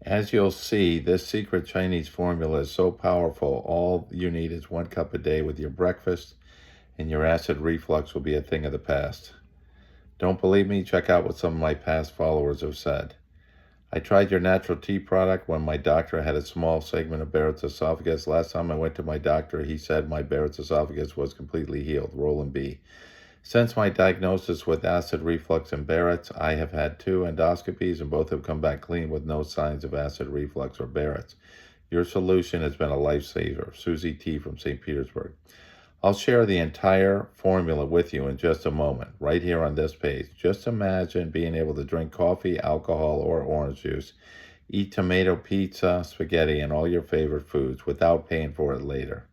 As you'll see, this secret Chinese formula is so powerful, all you need is 1 cup a day with your breakfast, and your acid reflux will be a thing of the past. Don't believe me? Check out what some of my past followers have said. I tried your natural tea product when my doctor had a small segment of Barrett's esophagus. Last time I went to my doctor, he said my Barrett's esophagus was completely healed. Roland B. Since my diagnosis with acid reflux and Barrett's, I have had 2 endoscopies and both have come back clean with no signs of acid reflux or Barrett's. Your solution has been a lifesaver. Susie T. from St. Petersburg. I'll share the entire formula with you in just a moment, right here on this page. Just imagine being able to drink coffee, alcohol, or orange juice, eat tomato pizza, spaghetti, and all your favorite foods without paying for it later.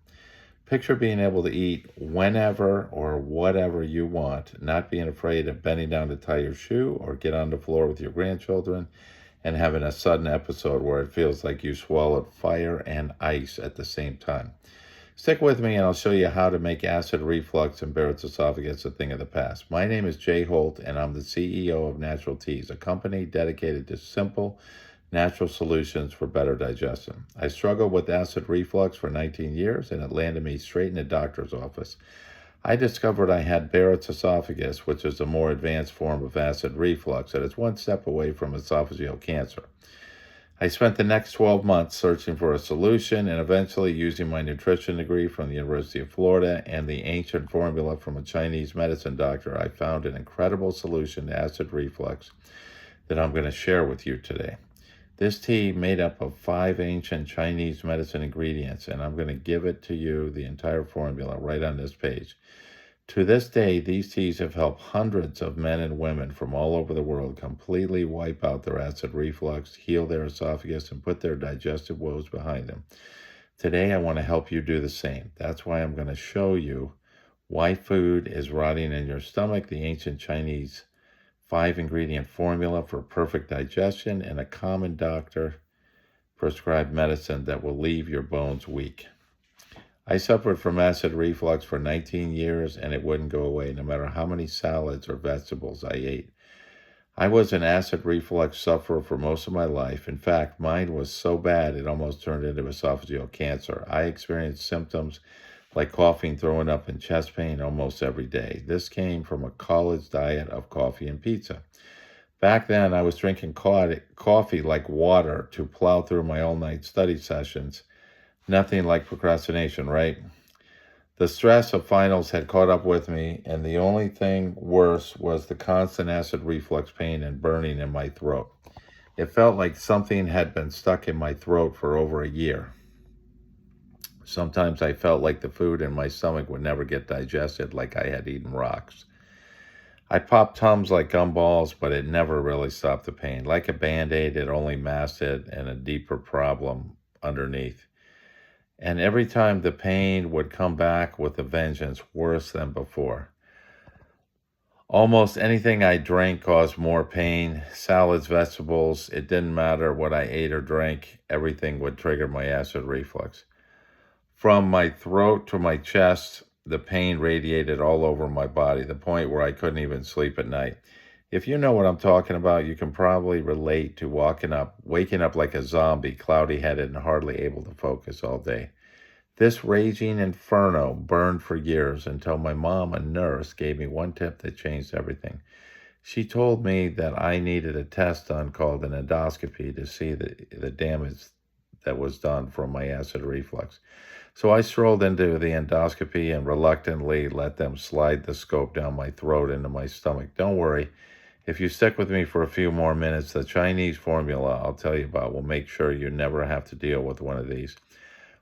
Picture being able to eat whenever or whatever you want, not being afraid of bending down to tie your shoe or get on the floor with your grandchildren and having a sudden episode where it feels like you swallowed fire and ice at the same time. Stick with me and I'll show you how to make acid reflux and Barrett's esophagus a thing of the past. My name is Jay Holt and I'm the CEO of Natural Teas, a company dedicated to simple, natural solutions for better digestion. I struggled with acid reflux for 19 years and it landed me straight in the doctor's office. I discovered I had Barrett's esophagus, which is a more advanced form of acid reflux that is 1 step away from esophageal cancer. I spent the next 12 months searching for a solution and eventually using my nutrition degree from the University of Florida and the ancient formula from a Chinese medicine doctor, I found an incredible solution to acid reflux that I'm going to share with you today. This tea made up of 5 ancient Chinese medicine ingredients, and I'm going to give it to you, the entire formula, right on this page. To this day, these teas have helped hundreds of men and women from all over the world completely wipe out their acid reflux, heal their esophagus, and put their digestive woes behind them. Today, I want to help you do the same. That's why I'm going to show you why food is rotting in your stomach, the ancient Chinese 5-ingredient formula for perfect digestion, and a common doctor prescribed medicine that will leave your bones weak. I suffered from acid reflux for 19 years and it wouldn't go away no matter how many salads or vegetables I ate. I was an acid reflux sufferer for most of my life. In fact, mine was so bad it almost turned into esophageal cancer. I experienced symptoms like coughing, throwing up, and chest pain almost every day. This came from a college diet of coffee and pizza. Back then, I was drinking coffee like water to plow through my all-night study sessions. Nothing like procrastination, right? The stress of finals had caught up with me, and the only thing worse was the constant acid reflux pain and burning in my throat. It felt like something had been stuck in my throat for over a year. Sometimes I felt like the food in my stomach would never get digested, like I had eaten rocks. I popped Tums like gumballs, but it never really stopped the pain. Like a Band-Aid, it only masked it and a deeper problem underneath. And every time the pain would come back with a vengeance, worse than before. Almost anything I drank caused more pain. Salads, vegetables, it didn't matter what I ate or drank. Everything would trigger my acid reflux. From my throat to my chest, the pain radiated all over my body, the point where I couldn't even sleep at night. If you know what I'm talking about, you can probably relate to waking up like a zombie, cloudy-headed and hardly able to focus all day. This raging inferno burned for years until my mom, a nurse, gave me one tip that changed everything. She told me that I needed a test done called an endoscopy to see the damage that was done from my acid reflux. So I strolled into the endoscopy and reluctantly let them slide the scope down my throat into my stomach. Don't worry, if you stick with me for a few more minutes, the Chinese formula I'll tell you about will make sure you never have to deal with one of these.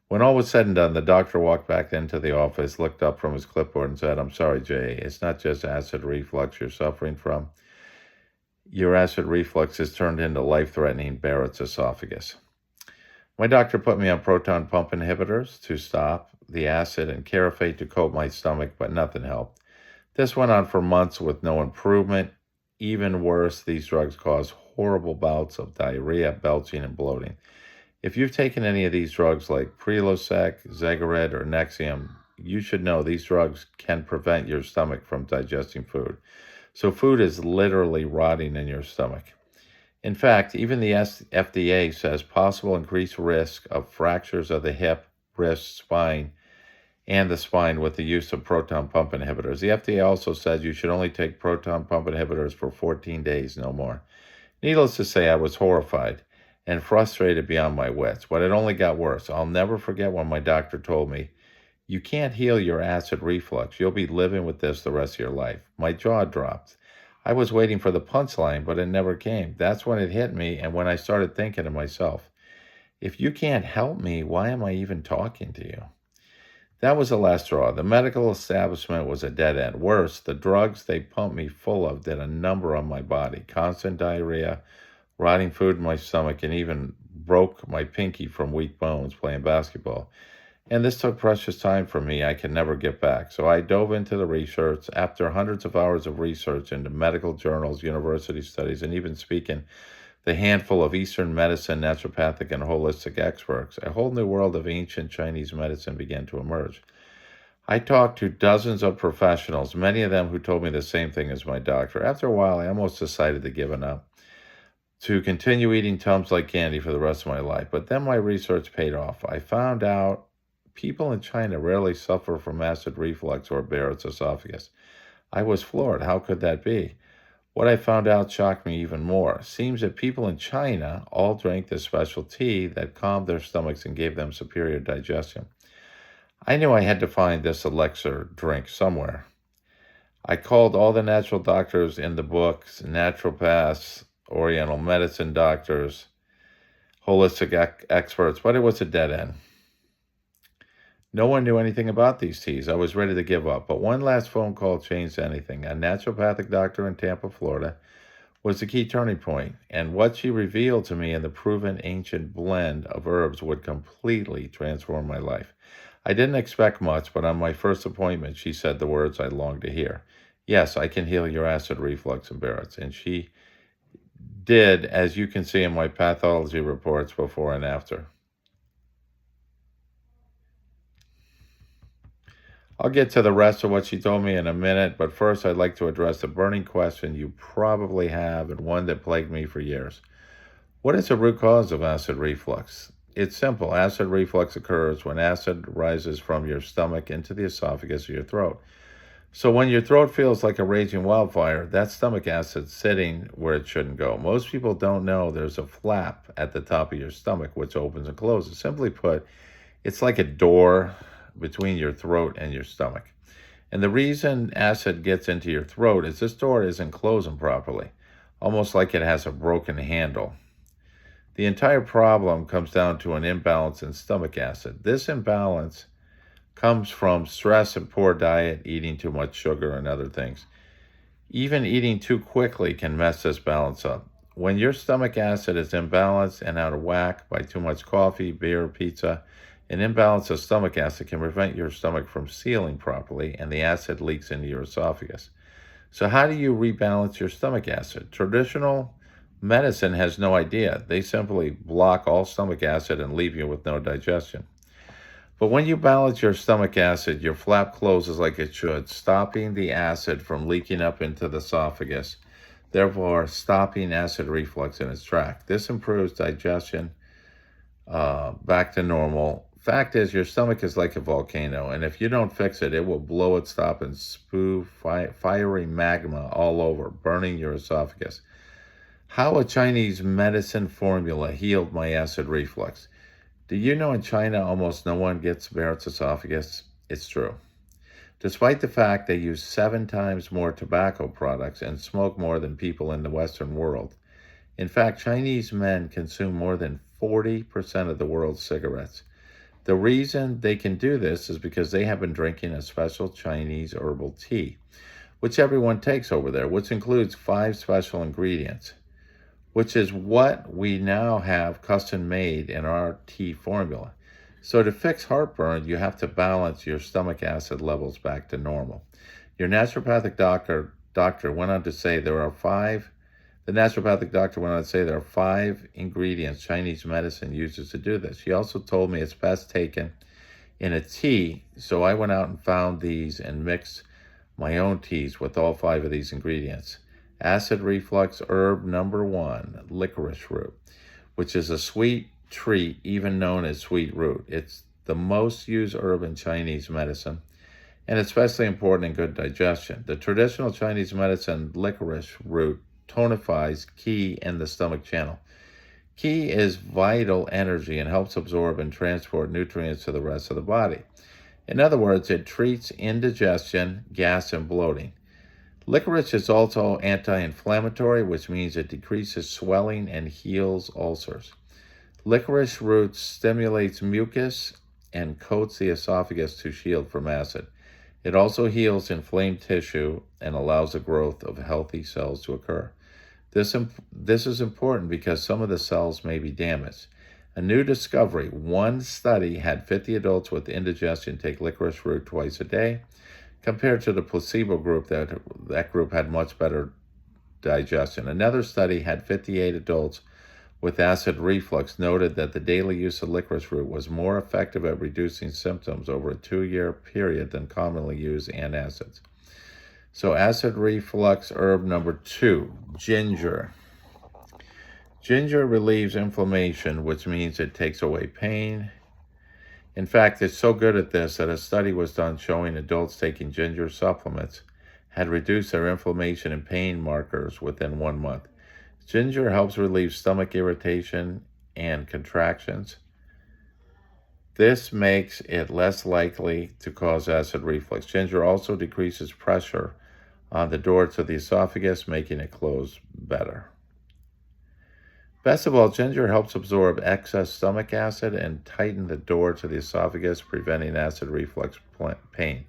When all was said and done, the doctor walked back into the office, looked up from his clipboard and said, "I'm sorry, Jay, it's not just acid reflux you're suffering from. Your acid reflux has turned into life-threatening Barrett's esophagus." My doctor put me on proton pump inhibitors to stop the acid and Carafate to coat my stomach, but nothing helped. This went on for months with no improvement. Even worse, these drugs cause horrible bouts of diarrhea, belching, and bloating. If you've taken any of these drugs like Prilosec, Zegared, or Nexium, you should know these drugs can prevent your stomach from digesting food. So food is literally rotting in your stomach. In fact, even the FDA says possible increased risk of fractures of the hip, wrist, spine, and the spine with the use of proton pump inhibitors. The FDA also says you should only take proton pump inhibitors for 14 days, no more. Needless to say, I was horrified and frustrated beyond my wits, but it only got worse. I'll never forget when my doctor told me, "You can't heal your acid reflux. You'll be living with this the rest of your life." My jaw dropped. I was waiting for the punchline, but it never came. That's when it hit me, and when I started thinking to myself, if you can't help me, why am I even talking to you? That was the last straw. The medical establishment was a dead end. Worse, the drugs they pumped me full of did a number on my body. Constant diarrhea, rotting food in my stomach, and even broke my pinky from weak bones playing basketball. And this took precious time from me I could never get back. So I dove into the research. After hundreds of hours of research into medical journals, university studies, and even speaking the handful of Eastern medicine, naturopathic, and holistic experts, a whole new world of ancient Chinese medicine began to emerge. I talked to dozens of professionals, many of them who told me the same thing as my doctor. After a while, I almost decided to give it up, to continue eating Tums like candy for the rest of my life. But then my research paid off. I found out people in China rarely suffer from acid reflux or Barrett's esophagus. I was floored. How could that be? What I found out shocked me even more. Seems that people in China all drank this special tea that calmed their stomachs and gave them superior digestion. I knew I had to find this elixir drink somewhere. I called all the natural doctors in the books, naturopaths, oriental medicine doctors, holistic experts, but it was a dead end. No one knew anything about these teas. I was ready to give up, but one last phone call changed anything. A naturopathic doctor in Tampa, Florida, was the key turning point, and what she revealed to me in the proven ancient blend of herbs would completely transform my life. I didn't expect much, but on my first appointment, she said the words I longed to hear. "Yes, I can heal your acid reflux and Barrett's," and she did, as you can see in my pathology reports before and after. I'll get to the rest of what she told me in a minute, but first I'd like to address a burning question you probably have and one that plagued me for years. What is the root cause of acid reflux? It's simple. Acid reflux occurs when acid rises from your stomach into the esophagus or your throat. So when your throat feels like a raging wildfire, that's stomach acid sitting where it shouldn't go. Most people don't know there's a flap at the top of your stomach which opens and closes. Simply put, it's like a door between your throat and your stomach. And the reason acid gets into your throat is this door isn't closing properly, almost like it has a broken handle. The entire problem comes down to an imbalance in stomach acid. This imbalance comes from stress and poor diet, eating too much sugar and other things. Even eating too quickly can mess this balance up. When your stomach acid is imbalanced and out of whack by too much coffee, beer, pizza, an imbalance of stomach acid can prevent your stomach from sealing properly, and the acid leaks into your esophagus. So how do you rebalance your stomach acid? Traditional medicine has no idea. They simply block all stomach acid and leave you with no digestion. But when you balance your stomach acid, your flap closes like it should, stopping the acid from leaking up into the esophagus, therefore stopping acid reflux in its track. This improves digestion back to normal. Fact is, your stomach is like a volcano, and if you don't fix it, it will blow its top and spew fiery magma all over, burning your esophagus. How a Chinese medicine formula healed my acid reflux. Do you know in China almost no one gets Barrett's esophagus? It's true. Despite the fact they use 7 times more tobacco products and smoke more than people in the Western world. In fact, Chinese men consume more than 40% of the world's cigarettes. The reason they can do this is because they have been drinking a special Chinese herbal tea, which everyone takes over there, which includes 5 special ingredients, which is what we now have custom made in our tea formula. So to fix heartburn, you have to balance your stomach acid levels back to normal. Your naturopathic doctor went on to say there are 5 ingredients Chinese medicine uses to do this. She also told me it's best taken in a tea, so I went out and found these and mixed my own teas with all 5 of these ingredients. Acid reflux herb number 1, licorice root, which is a sweet treat, even known as sweet root. It's the most used herb in Chinese medicine, and especially important in good digestion. The traditional Chinese medicine licorice root tonifies qi in the stomach channel. Qi is vital energy and helps absorb and transport nutrients to the rest of the body. In other words, it treats indigestion, gas, and bloating. Licorice is also anti-inflammatory, which means it decreases swelling and heals ulcers. Licorice root stimulates mucus and coats the esophagus to shield from acid. It also heals inflamed tissue and allows the growth of healthy cells to occur. This is important because some of the cells may be damaged. A new discovery: one study had 50 adults with indigestion take licorice root twice a day, compared to the placebo group. That group had much better digestion. Another study had 58 adults with acid reflux, noted that the daily use of licorice root was more effective at reducing symptoms over a 2-year period than commonly used antacids. So acid reflux herb number 2, ginger. Ginger relieves inflammation, which means it takes away pain. In fact, it's so good at this that a study was done showing adults taking ginger supplements had reduced their inflammation and pain markers within 1 month. Ginger helps relieve stomach irritation and contractions. This makes it less likely to cause acid reflux. Ginger also decreases pressure on the door to the esophagus, making it close better. Best of all, ginger helps absorb excess stomach acid and tighten the door to the esophagus, preventing acid reflux pain.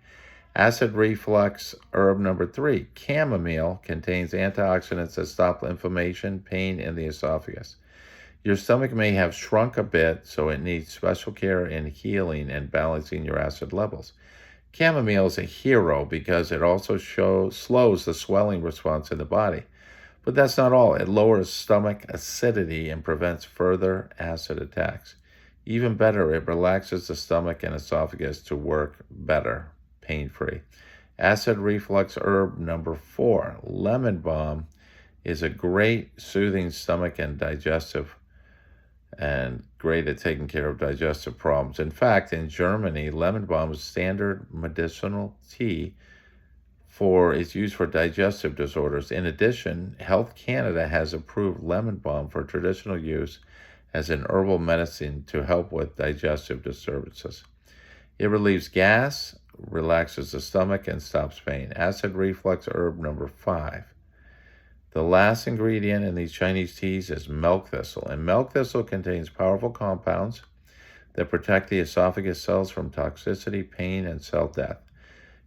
Acid reflux herb number 3, chamomile, contains antioxidants that stop inflammation, pain in the esophagus. Your stomach may have shrunk a bit, so it needs special care in healing and balancing your acid levels. Chamomile is a hero because it also slows the swelling response in the body. But that's not all. It lowers stomach acidity and prevents further acid attacks. Even better, it relaxes the stomach and esophagus to work better, pain-free. Acid reflux herb number 4, lemon balm, is a great soothing stomach and digestive, and great at taking care of digestive problems. In fact, in Germany, lemon balm is standard medicinal tea for its use for digestive disorders. In addition, Health Canada has approved lemon balm for traditional use as an herbal medicine to help with digestive disturbances. It relieves gas, relaxes the stomach, and stops pain. Acid reflux herb number 5. The last ingredient in these Chinese teas is milk thistle, and milk thistle contains powerful compounds that protect the esophagus cells from toxicity, pain, and cell death.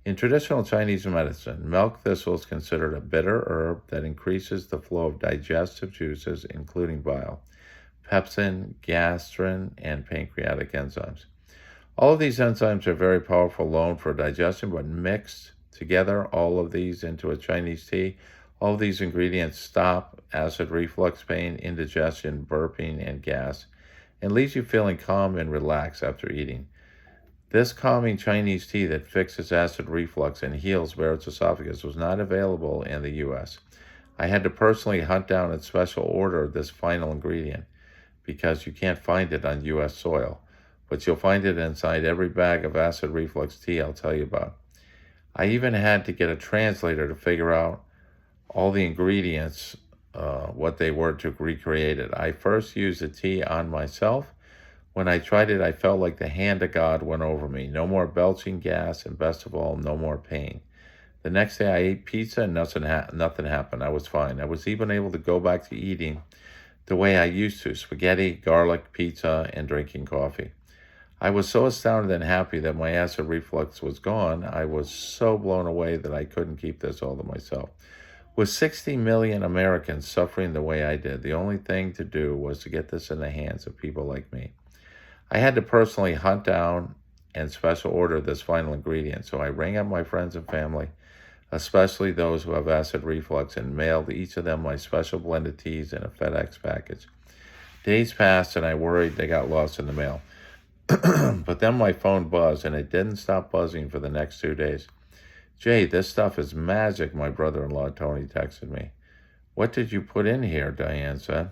In traditional Chinese medicine, milk thistle is considered a bitter herb that increases the flow of digestive juices, including bile, pepsin, gastrin, and pancreatic enzymes. All of these enzymes are very powerful alone for digestion, but mixed together, all of these into a Chinese tea, all of these ingredients stop acid reflux pain, indigestion, burping, and gas, and leaves you feeling calm and relaxed after eating. This calming Chinese tea that fixes acid reflux and heals Barrett's esophagus was not available in the U.S. I had to personally hunt down and special order this final ingredient because you can't find it on U.S. soil, but you'll find it inside every bag of acid reflux tea I'll tell you about. I even had to get a translator to figure out all the ingredients, what they were to recreate it. I first used the tea on myself. When I tried it, I felt like the hand of God went over me. No more belching gas, and best of all, no more pain. The next day I ate pizza and nothing happened. I was fine. I was even able to go back to eating the way I used to: spaghetti, garlic, pizza, and drinking coffee. I was so astounded and happy that my acid reflux was gone. I was so blown away that I couldn't keep this all to myself. With 60 million Americans suffering the way I did, the only thing to do was to get this in the hands of people like me. I had to personally hunt down and special order this final ingredient, so I rang up my friends and family, especially those who have acid reflux, and mailed each of them my special blended teas in a FedEx package. Days passed and I worried they got lost in the mail. But then my phone buzzed, and it didn't stop buzzing for the next 2 days. "Jay, this stuff is magic," my brother-in-law Tony texted me. What did you put in here? Diane said.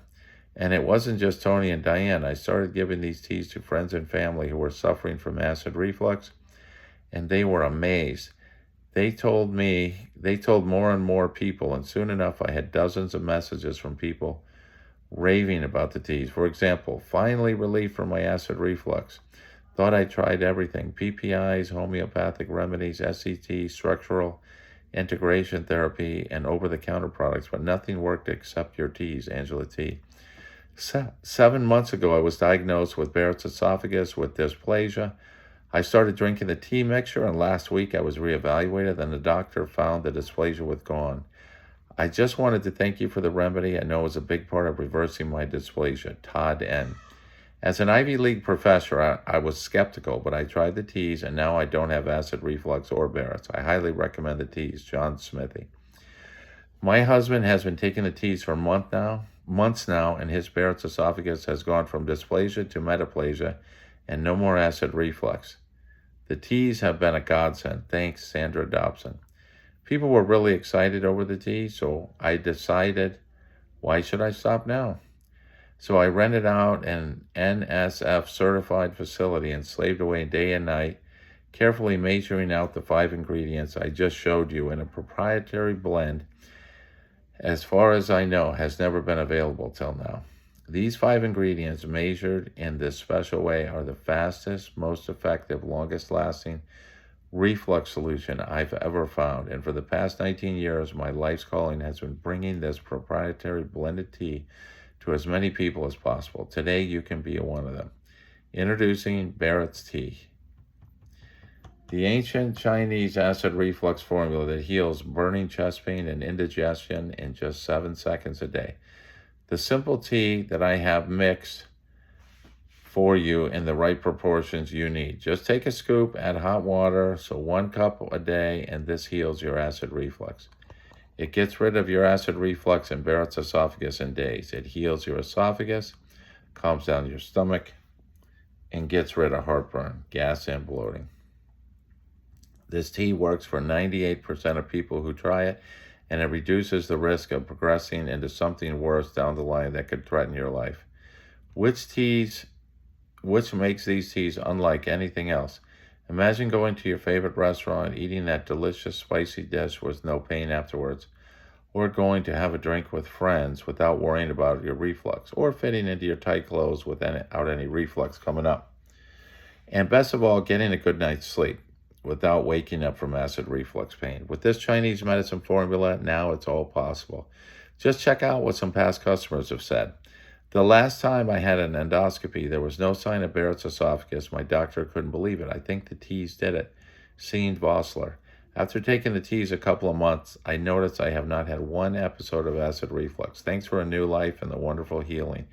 And it wasn't just Tony and Diane. I started giving these teas to friends and family who were suffering from acid reflux, and they were amazed. They told more and more people, and soon enough I had dozens of messages from people raving about the teas. For example, finally relief from my acid reflux. Thought I tried everything: PPIs, homeopathic remedies, SET, structural integration therapy, and over-the-counter products, but nothing worked except your teas, Angela T. 7 months ago, I was diagnosed with Barrett's esophagus with dysplasia. I started drinking the tea mixture, and last week I was reevaluated, and the doctor found the dysplasia was gone. I just wanted to thank you for the remedy. I know it was a big part of reversing my dysplasia. Todd N. As an Ivy League professor, I was skeptical, but I tried the teas, and now I don't have acid reflux or Barrett's. I highly recommend the teas. John Smithy. My husband has been taking the teas for months now, and his Barrett's esophagus has gone from dysplasia to metaplasia and no more acid reflux. The teas have been a godsend. Thanks, Sandra Dobson. People were really excited over the teas, so I decided, why should I stop now? So I rented out an NSF certified facility and slaved away day and night, carefully measuring out the 5 ingredients I just showed you in a proprietary blend, as far as I know, has never been available till now. These 5 ingredients measured in this special way are the fastest, most effective, longest lasting reflux solution I've ever found. And for the past 19 years, my life's calling has been bringing this proprietary blended tea to as many people as possible. Today, you can be one of them. Introducing Barrett's Tea, the ancient Chinese acid reflux formula that heals burning chest pain and indigestion in just 7 seconds a day. The simple tea that I have mixed for you in the right proportions you need. Just take a scoop, add hot water, so 1 cup a day, and this heals your acid reflux. It gets rid of your acid reflux and Barrett's esophagus in days. It heals your esophagus, calms down your stomach, and gets rid of heartburn, gas, and bloating. This tea works for 98% of people who try it, and it reduces the risk of progressing into something worse down the line that could threaten your life. Which makes these teas unlike anything else? Imagine going to your favorite restaurant, eating that delicious spicy dish with no pain afterwards, or going to have a drink with friends without worrying about your reflux, or fitting into your tight clothes without any reflux coming up. And best of all, getting a good night's sleep without waking up from acid reflux pain. With this Chinese medicine formula, now it's all possible. Just check out what some past customers have said. The last time I had an endoscopy, there was no sign of Barrett's esophagus. My doctor couldn't believe it. I think the teas did it. Sean Vossler. After taking the teas a couple of months, I noticed I have not had 1 episode of acid reflux. Thanks for a new life and the wonderful healing.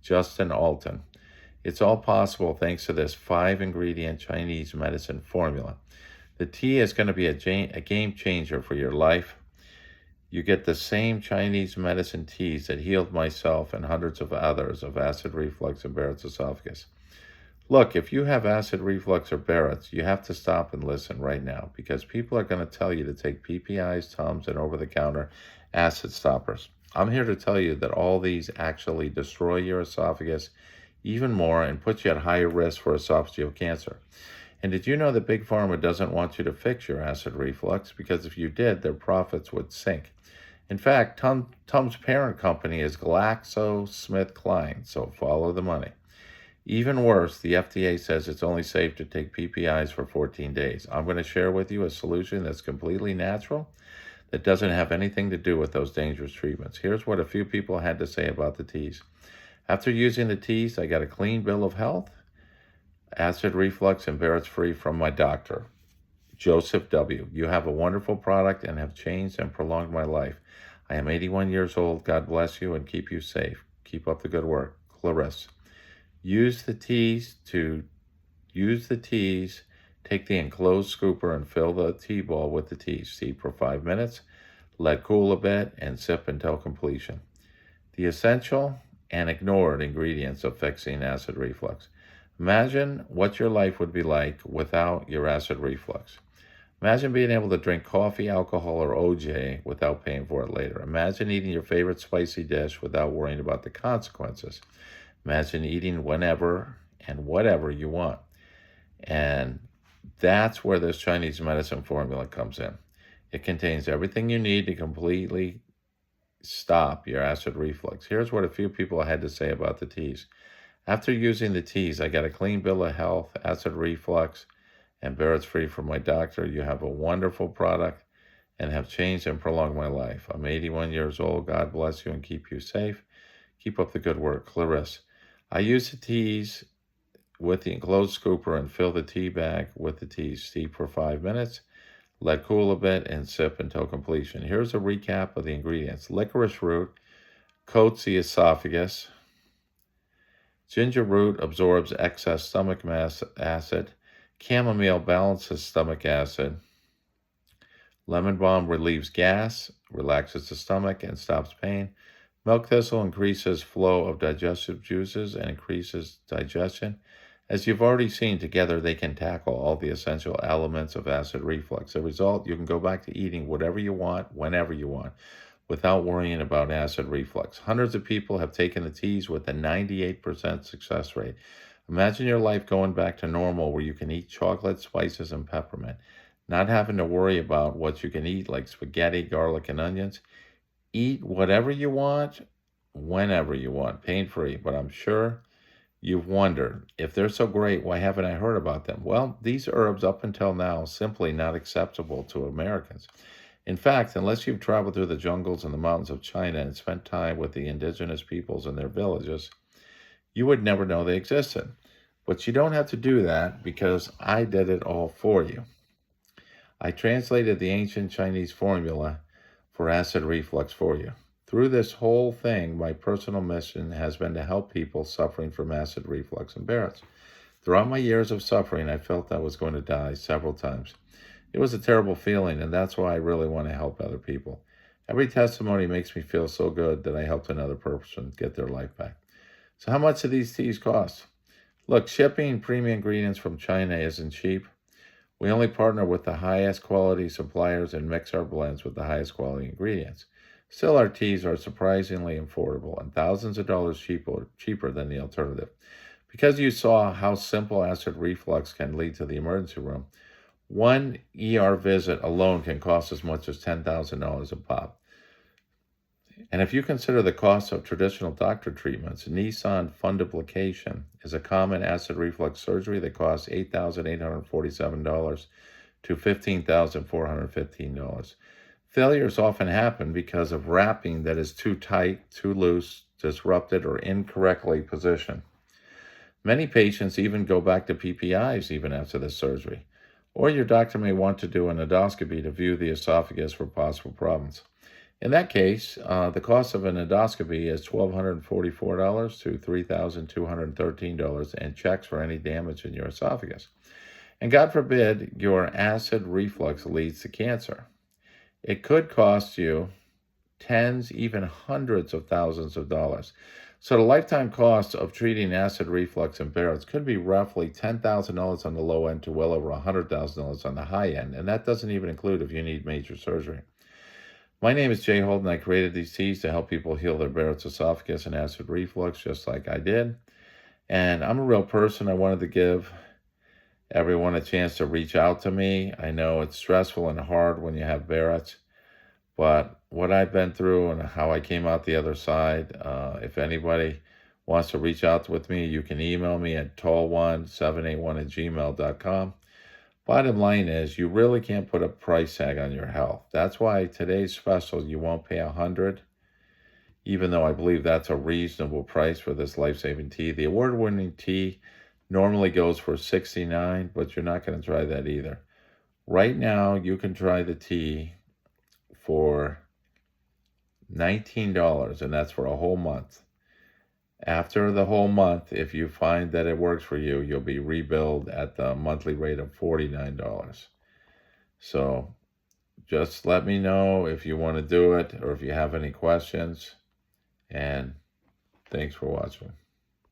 Justin Alton. It's all possible thanks to this 5-ingredient Chinese medicine formula. The tea is going to be a game changer for your life. You get the same Chinese medicine teas that healed myself and hundreds of others of acid reflux and Barrett's esophagus. Look, if you have acid reflux or Barrett's, you have to stop and listen right now, because people are going to tell you to take PPIs, Tums, and over-the-counter acid stoppers. I'm here to tell you that all these actually destroy your esophagus even more and put you at higher risk for esophageal cancer. And did you know that Big Pharma doesn't want you to fix your acid reflux? Because if you did, their profits would sink. In fact, Tums' parent company is GlaxoSmithKline, so follow the money. Even worse, the FDA says it's only safe to take PPIs for 14 days. I'm going to share with you a solution that's completely natural, that doesn't have anything to do with those dangerous treatments. Here's what a few people had to say about the teas. After using the teas, I got a clean bill of health, acid reflux and Barrett's free from my doctor. Joseph W. You have a wonderful product and have changed and prolonged my life. I am 81 years old. God bless you and keep you safe. Keep up the good work. Clarisse. Use the teas, take the enclosed scooper and fill the tea ball with the teas. Steep for 5 minutes, let cool a bit, and sip until completion. The essential and ignored ingredients of fixing acid reflux. Imagine what your life would be like without your acid reflux. Imagine being able to drink coffee, alcohol, or OJ without paying for it later. Imagine eating your favorite spicy dish without worrying about the consequences. Imagine eating whenever and whatever you want. And that's where this Chinese medicine formula comes in. It contains everything you need to completely stop your acid reflux. Here's what a few people had to say about the teas. After using the teas, I got a clean bill of health, acid reflux, and Barrett's free from my doctor. You have a wonderful product and have changed and prolonged my life. I'm 81 years old. God bless you and keep you safe. Keep up the good work. Clarisse. I use the teas with the enclosed scooper and fill the tea bag with the teas. Steep for 5 minutes. Let cool a bit and sip until completion. Here's a recap of the ingredients. Licorice root coats the esophagus. Ginger root absorbs excess stomach acid. Chamomile balances stomach acid. Lemon balm relieves gas, relaxes the stomach, and stops pain. Milk thistle increases flow of digestive juices and increases digestion. As you've already seen, together they can tackle all the essential elements of acid reflux. As a result, you can go back to eating whatever you want, whenever you want, without worrying about acid reflux. Hundreds of people have taken the teas with a 98% success rate. Imagine your life going back to normal where you can eat chocolate, spices, and peppermint, not having to worry about what you can eat like spaghetti, garlic, and onions. Eat whatever you want, whenever you want, pain-free. But I'm sure you've wondered, if they're so great, why haven't I heard about them? Well, these herbs up until now simply not acceptable to Americans. In fact, unless you've traveled through the jungles and the mountains of China and spent time with the indigenous peoples in their villages, you would never know they existed. But you don't have to do that because I did it all for you. I translated the ancient Chinese formula for acid reflux for you. Through this whole thing, my personal mission has been to help people suffering from acid reflux and Barrett's. Throughout my years of suffering, I felt I was going to die several times. It was a terrible feeling, and that's why I really want to help other people. Every testimony makes me feel so good that I helped another person get their life back. So how much do these teas cost? Look, shipping premium ingredients from China isn't cheap. We only partner with the highest quality suppliers and mix our blends with the highest quality ingredients. Still, our teas are surprisingly affordable and thousands of dollars cheaper than the alternative. Because you saw how simple acid reflux can lead to the emergency room, one ER visit alone can cost as much as $10,000 a pop. And if you consider the cost of traditional doctor treatments, Nissan fundoplication is a common acid reflux surgery that costs $8,847 to $15,415. Failures often happen because of wrapping that is too tight, too loose, disrupted, or incorrectly positioned. Many patients even go back to PPIs even after the surgery. Or your doctor may want to do an endoscopy to view the esophagus for possible problems. In that case, the cost of an endoscopy is $1,244 to $3,213 and checks for any damage in your esophagus. And God forbid your acid reflux leads to cancer. It could cost you tens, even hundreds of thousands of dollars. So the lifetime cost of treating acid reflux and Barrett's could be roughly $10,000 on the low end to well over $100,000 on the high end. And that doesn't even include if you need major surgery. My name is Jay Holden. I created these teas to help people heal their Barrett's esophagus and acid reflux just like I did. And I'm a real person. I wanted to give everyone a chance to reach out to me. I know it's stressful and hard when you have Barrett's, but what I've been through and how I came out the other side, if anybody wants to reach out with me, you can email me at tall1781@gmail.com. Bottom line is, you really can't put a price tag on your health. That's why today's special, you won't pay $100, even though I believe that's a reasonable price for this life-saving tea. The award-winning tea normally goes for $69, but you're not going to try that either. Right now, you can try the tea for $19, and that's for a whole month. After the whole month, if you find that it works for you, you'll be rebilled at the monthly rate of $49. So just let me know if you want to do it or if you have any questions. And thanks for watching.